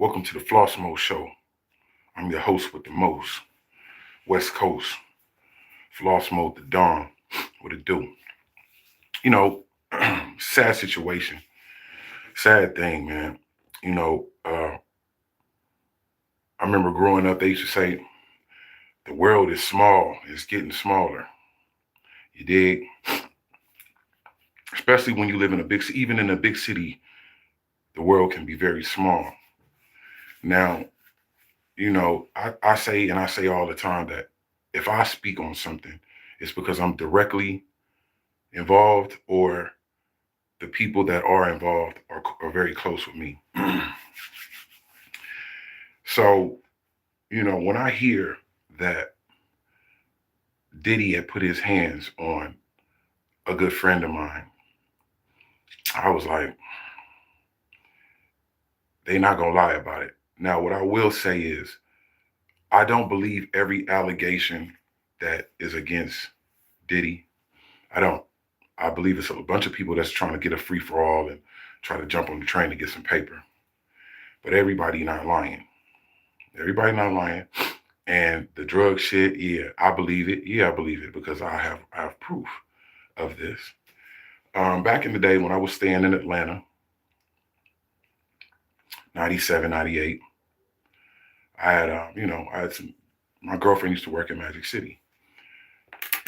Welcome to the Floss Mode Show. I'm your host with the most, West Coast, Floss Mode the Dawn. What it do? You know, sad situation, sad thing, man. You know, I remember growing up, they used to say, the world is small, it's getting smaller. You dig? Especially when you live in a big city, even in a big city, the world can be very small. Now, I say all the time that if I speak on something, it's because I'm directly involved or the people that are involved are very close with me. So, when I hear that Diddy had put his hands on a good friend of mine, I was like, they not gonna lie about it. Now, what I will say is, I don't believe every allegation that is against Diddy. I don't. I believe it's a bunch of people that's trying to get a free for all and try to jump on the train to get some paper. But everybody not lying. Everybody not lying. And the drug shit, yeah, I believe it. Yeah, I believe it because I have proof of this. Back in the day when I was staying in Atlanta, 97, 98, I had, my girlfriend used to work in Magic City.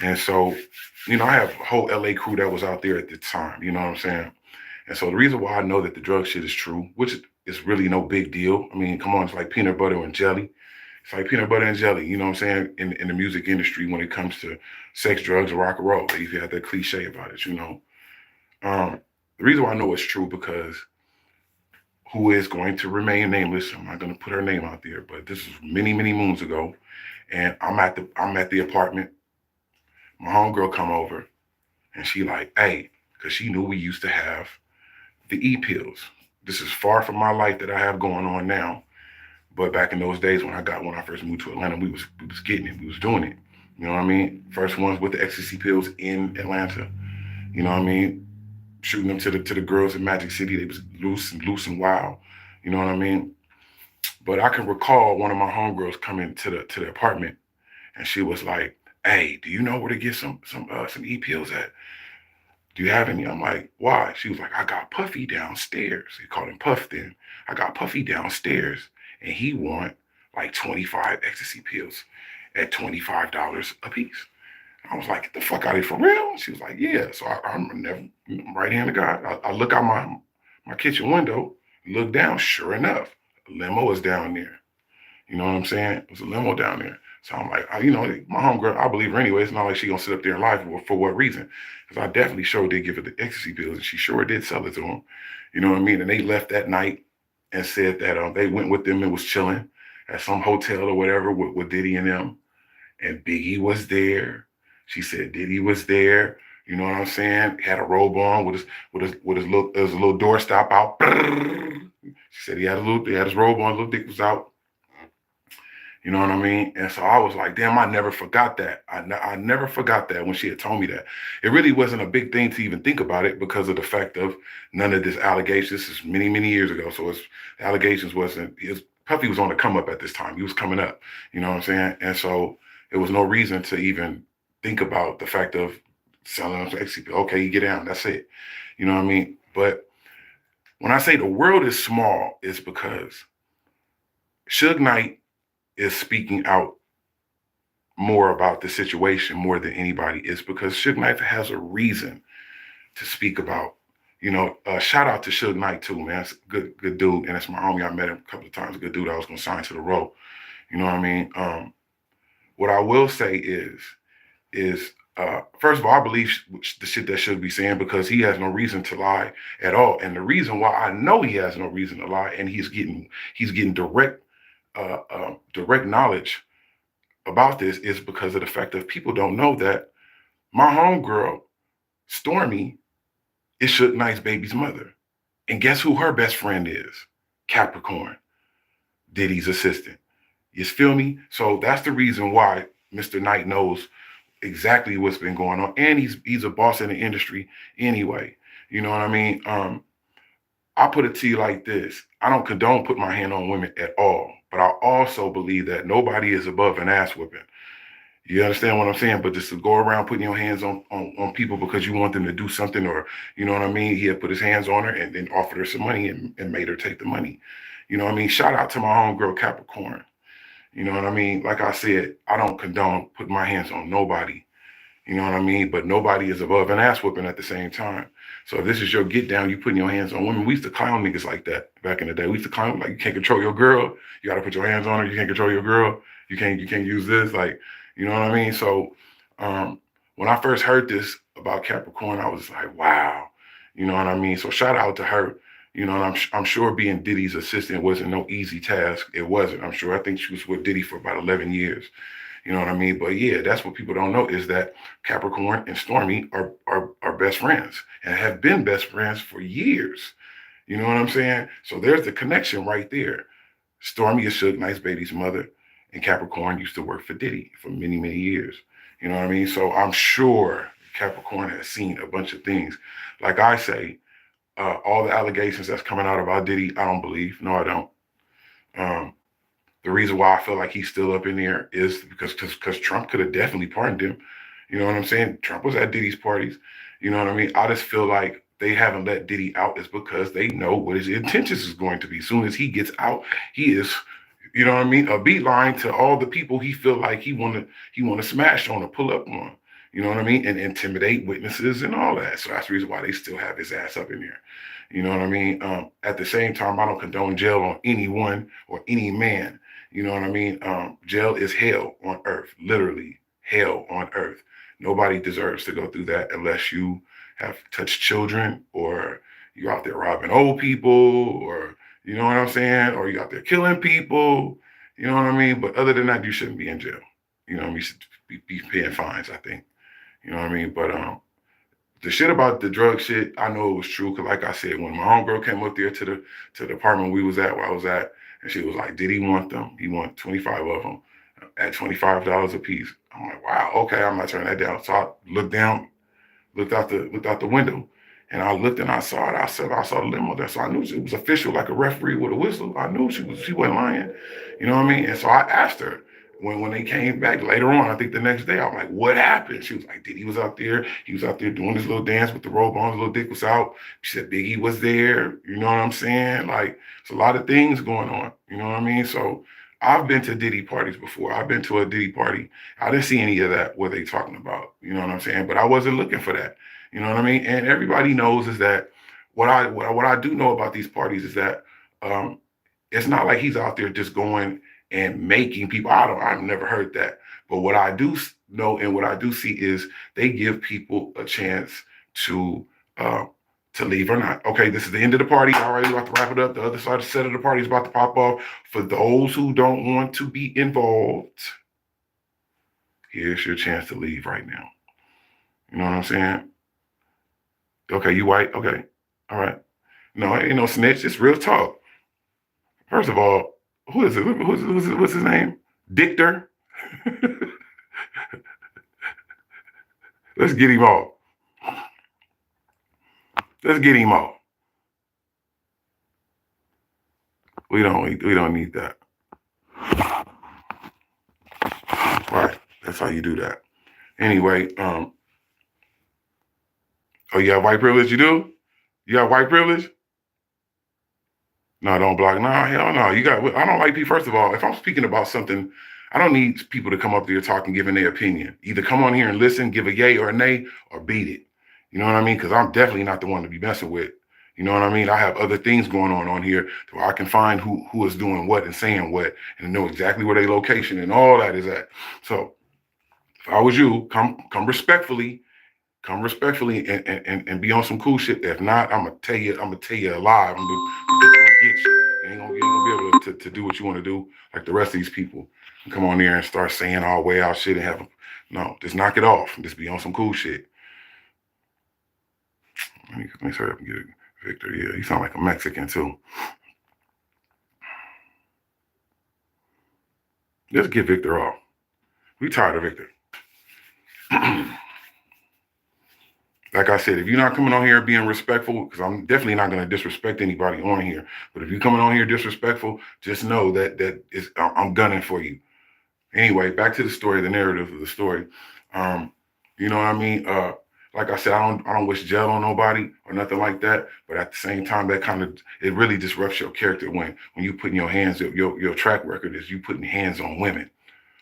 And so, I have a whole LA crew that was out there at the time, you know what I'm saying? And so the reason why I know that the drug shit is true, which is really no big deal. I mean, come on, it's like peanut butter and jelly. It's like peanut butter and jelly, you know what I'm saying? In the music industry, when it comes to sex, drugs, and rock and roll, they have that cliche about it, The reason why I know it's true because who is going to remain nameless? I'm not going to put her name out there, but this is many, many moons ago, and I'm at the apartment. My homegirl come over, and she like, hey, because she knew we used to have the E-pills. This is far from my life that I have going on now. But back in those days when I first moved to Atlanta, we was getting it. We was doing it. You know what I mean? First ones with the ecstasy pills in Atlanta. You know what I mean? Shooting them to the girls in Magic City. They was loose and wild. You know what I mean? But I can recall one of my homegirls coming to the apartment, and she was like, hey, do you know where to get some E-pills at? Do you have any? I'm like, why? She was like, I got Puffy downstairs. He called him Puff then. I got Puffy downstairs, and he want like 25 ecstasy pills at $25 a piece. I was like, get the fuck out of here, for real? She was like, yeah. So I'm never right hand of God. I look out my kitchen window, look down, sure enough, a limo is down there. You know what I'm saying? It was a limo down there. So I'm like, my homegirl, I believe her anyway. It's not like she gonna sit up there and lie for what reason. Because I definitely sure did give her the ecstasy pills, and she sure did sell it to him. You know what I mean? And they left that night and said that they went with them and was chilling at some hotel or whatever with Diddy and them. And Biggie was there. She said Diddy was there. You know what I'm saying? Had a robe on with his little doorstop out. She said he had his robe on, little dick was out. You know what I mean? And so I was like, damn, I never forgot that. I never forgot that when she had told me that. It really wasn't a big thing to even think about it because of the fact of none of this allegations. This is many, many years ago. So allegations Puffy was on the come up at this time. He was coming up. You know what I'm saying? And so it was no reason to even think about the fact of selling them to XCP. Okay, you get down. That's it. You know what I mean? But when I say the world is small, it's because Suge Knight is speaking out more about the situation more than anybody is because Suge Knight has a reason to speak about. Shout out to Suge Knight too, man. That's a good dude, and it's my homie. I met him a couple of times. A good dude. I was gonna sign to the role. You know what I mean? What I will say is first of all, I believe the shit that Suge be saying because he has no reason to lie at all, and the reason why I know he has no reason to lie, and he's getting direct knowledge about this is because of the fact that people don't know that my homegirl, Stormy, is Suge Knight's baby's mother. And guess who her best friend is? Capricorn, Diddy's assistant. You feel me? So that's the reason why Mr. Knight knows exactly what's been going on. And he's a boss in the industry anyway. You know what I mean? I put it to you like this. I don't condone putting my hand on women at all, but I also believe that nobody is above an ass whipping. You understand what I'm saying? But just to go around putting your hands on people because you want them to do something, or you know what I mean? He had put his hands on her and then offered her some money and made her take the money. You know what I mean? Shout out to my homegirl Capricorn. You know what I mean? Like I said, I don't condone putting my hands on nobody. You know what I mean? But nobody is above an ass whooping at the same time. So if this is your get down, you putting your hands on women. We used to clown niggas like that back in the day. We used to clown like, you can't control your girl. You got to put your hands on her. You can't control your girl. You can't use this. Like, you know what I mean? So when I first heard this about Capricorn, I was like, wow. You know what I mean? So shout out to her. You know, and I'm sure being Diddy's assistant wasn't no easy task. It wasn't. I'm sure. I think she was with Diddy for about 11 years. You know what I mean? But yeah, that's what people don't know is that Capricorn and Stormy are best friends and have been best friends for years. You know what I'm saying? So there's the connection right there. Stormy is Suge Knight's baby's mother, and Capricorn used to work for Diddy for many, many years. You know what I mean? So I'm sure Capricorn has seen a bunch of things. Like I say, all the allegations that's coming out about Diddy, I don't believe. No, I don't. The reason why I feel like he's still up in there is because Trump could have definitely pardoned him. You know what I'm saying? Trump was at Diddy's parties. You know what I mean? I just feel like they haven't let Diddy out is because they know what his intentions is going to be. As soon as he gets out, he is, you know what I mean, a beeline to all the people he feel like he want to smash on or pull up on. You know what I mean? And intimidate witnesses and all that. So that's the reason why they still have his ass up in there. You know what I mean? At the same time, I don't condone jail on anyone or any man. You know what I mean? Jail is hell on earth, literally hell on earth. Nobody deserves to go through that unless you have touched children or you're out there robbing old people or, you know what I'm saying? Or you're out there killing people, you know what I mean? But other than that, you shouldn't be in jail. You know, you should be paying fines, I think. You know what I mean? But the shit about the drug shit, I know it was true. Cause like I said, when my homegirl came up there to the apartment we was at, where I was at, and she was like, did he want them? He want 25 of them at $25 a piece. I'm like, wow, okay, I'm not turning that down. So I looked down, looked out the window, and I looked and I saw it. I saw the limo there. So I knew it was official, like a referee with a whistle. I knew she wasn't lying. You know what I mean? And so I asked her when they came back later on, I think the next day, I'm like, what happened? She was like, Diddy was out there. He was out there doing his little dance with the robe on. His little dick was out. She said Biggie was there. You know what I'm saying? Like, it's a lot of things going on. You know what I mean? So I've been to Diddy parties before. I've been to a Diddy party. I didn't see any of that, what they talking about. You know what I'm saying? But I wasn't looking for that. You know what I mean? And everybody knows is that what I do know about these parties is that it's not like he's out there just going and making people. I've never heard that. But what I do know and what I do see is they give people a chance to leave or not. Okay, this is the end of the party. All right, we're about to wrap it up. The other side of the set of the party is about to pop off. For those who don't want to be involved, here's your chance to leave right now. You know what I'm saying? Okay, you white? Okay. All right. No, ain't no snitch. It's real talk. First of all, who is it? What's his name? Dictor? Let's get him off. Let's get him off. We don't need that. Right. That's how you do that. Anyway, oh, you have white privilege? You do? You have white privilege? No, don't block. No, hell no. I don't like people. First of all, if I'm speaking about something, I don't need people to come up here talking, giving their opinion. Either come on here and listen, give a yay or a nay, or beat it. You know what I mean? Because I'm definitely not the one to be messing with. You know what I mean? I have other things going on here where I can find who is doing what and saying what and know exactly where their location and all that is at. So if I was you, come respectfully. Come respectfully and be on some cool shit. If not, I'm gonna tell you alive. I'm gonna get you. You ain't gonna be able to do what you want to do like the rest of these people. And come on there and start saying all way out shit and have them. No, just knock it off. Just be on some cool shit. Let me hurry up and get it. Victor. Yeah, he sound like a Mexican too. Just get Victor off. We tired of Victor. Like I said, if you're not coming on here being respectful, because I'm definitely not going to disrespect anybody on here, but if you're coming on here disrespectful, just know that I'm gunning for you. Anyway, back to the story, the narrative of the story. Um, you know what I mean? Like I said, I don't wish jail on nobody or nothing like that. But at the same time, that kind of it really disrupts your character when you putting your hands, your track record is you putting hands on women.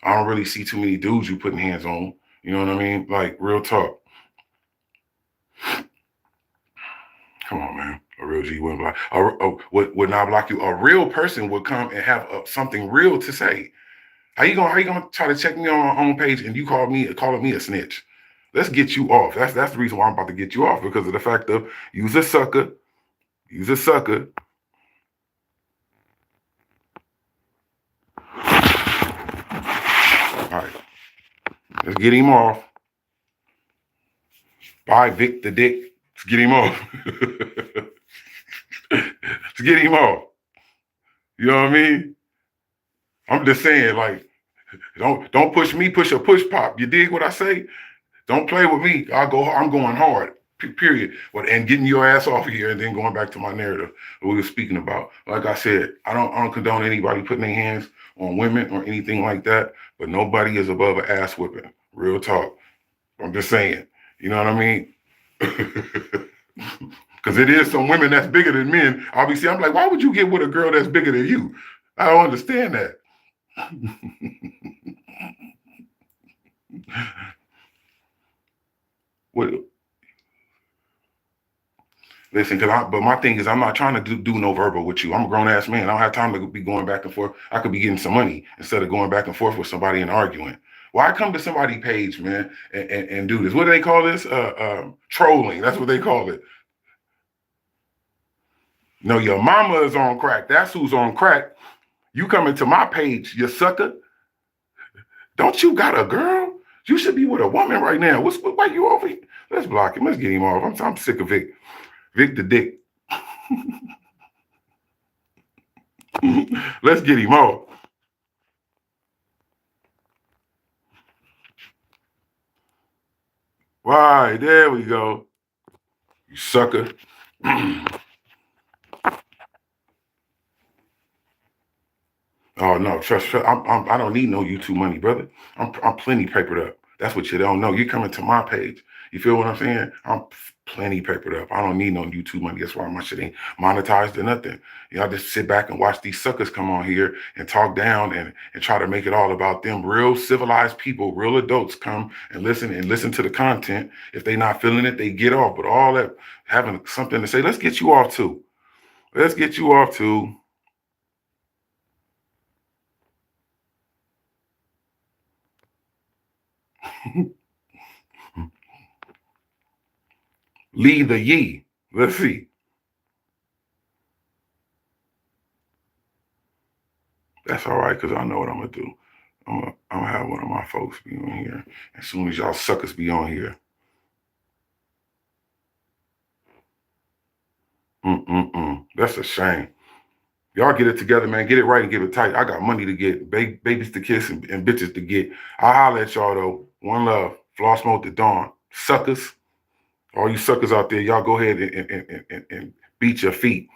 I don't really see too many dudes you putting hands on. You know what I mean? Like real talk. Come on, man. A real G wouldn't block. Would not block you. A real person would come and have something real to say. How you gonna try to check me on my own page and you calling me a snitch? Let's get you off. That's the reason why I'm about to get you off, because of the fact of you's a sucker. You's a sucker. All right. Let's get him off. Bye, Vic the Dick. Let's get him off. Let's get him off. You know what I mean? I'm just saying, like, don't push me, push a push pop. You dig what I say? Don't play with me. I'm going hard. Period. But and getting your ass off of here and then going back to my narrative we were speaking about. Like I said, I don't condone anybody putting their hands on women or anything like that. But nobody is above an ass whipping. Real talk. I'm just saying. You know what I mean? Because it is some women that's bigger than men. Obviously, I'm like, why would you get with a girl that's bigger than you? I don't understand that. What? Listen, but my thing is, I'm not trying to do no verbal with you. I'm a grown ass man. I don't have time to be going back and forth. I could be getting some money instead of going back and forth with somebody and arguing. Why come to somebody's page, man, and do this? What do they call this? Trolling. That's what they call it. No, your mama is on crack. That's who's on crack. You coming to my page, you sucker. Don't you got a girl? You should be with a woman right now. Why you over here? Let's block him. Let's get him off. I'm sick of Vic. Vic the Dick. Let's get him off. Right, there we go. You sucker. Oh no, trust. I don't need no YouTube money, brother. I'm plenty papered up. That's what you don't know. You're coming to my page. You feel what I'm saying? I'm plenty papered up. I don't need no YouTube money. That's why my shit ain't monetized or nothing. Y'all just sit back and watch these suckers come on here and talk down and try to make it all about them. Real civilized people, real adults come and listen to the content. If they not feeling it, they get off. But all that having something to say, let's get you off too. Let's get you off too. Lee the Yee. Let's see. That's all right, because I know what I'm going to do. I'm gonna have one of my folks be on here as soon as y'all suckers be on here. That's a shame. Y'all get it together, man. Get it right and get it tight. I got money to get, babies to kiss, and bitches to get. I'll holler at y'all, though. One love. Floss Smoke the Dawn. Suckers. All you suckers out there, y'all go ahead and beat your feet.